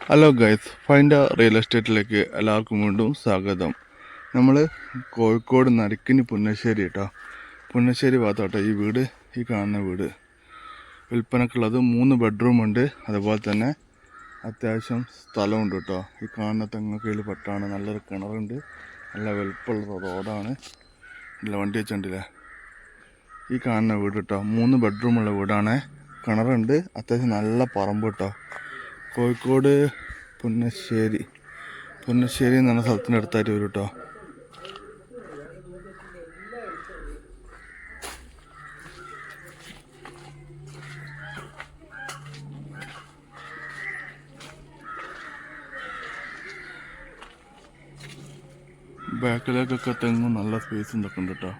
Hello guys, find real എസ്റ്റേറ്റിലേക്ക് എല്ലാവർക്കും വീണ്ടും സ്വാഗതം. നമ്മൾ കോഴിക്കോട് നരിക്കിനി പുന്നശ്ശേരി കേട്ടോ, പുന്നശ്ശേരി ഭാഗത്തോട്ടോ ഈ വീട്, ഈ കാണുന്ന വീട് വിൽപ്പനക്കുള്ളത്. 3 ബെഡ്റൂം ഉണ്ട്, അതുപോലെ തന്നെ അത്യാവശ്യം സ്ഥലമുണ്ട് കേട്ടോ. ഈ കാണുന്ന തെങ്ങൊക്കെയിൽ പെട്ടാണ്, നല്ലൊരു കിണറുണ്ട്, നല്ല വലുപ്പമുള്ള റോഡാണ്, നല്ല വണ്ടി വെച്ചിട്ടില്ലേ. ഈ കാണുന്ന വീട് കേട്ടോ, 3 ബെഡ്റൂമുള്ള വീടാണ്, കിണറുണ്ട്, അത്യാവശ്യം നല്ല പറമ്പ് കേട്ടോ. കോഴിക്കോട് പുന്നശ്ശേരി എന്ന് പറഞ്ഞ സ്ഥലത്തിൻ്റെ അടുത്തായിട്ട് വരും കേട്ടോ. ബാക്കിലേക്കൊക്കെ തെങ്ങും നല്ല സ്പേസും ഇതൊക്കെ ഉണ്ട് കേട്ടോ.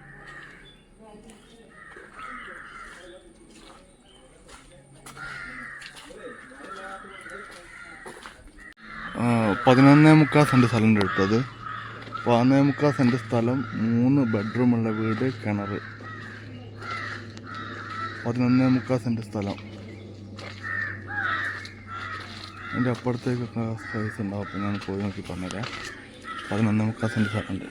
ആ, 11.25 സെൻറ്റ് സ്ഥലം ഉണ്ട് കേട്ടോ. അത് 11.25 സെൻറ്റ് സ്ഥലം, 3 ബെഡ്റൂമുള്ള വീട്, കിണർ. 11.25 സെൻറ്റ് സ്ഥലം. അതിൻ്റെ അപ്പുറത്തേക്കൊക്കെ സ്പേസ് ഉണ്ടാവും, അപ്പോൾ ഞാൻ പോയി നോക്കി പറഞ്ഞുതരാം. 11.25 സെൻറ്റ് സ്ഥലമുണ്ട്.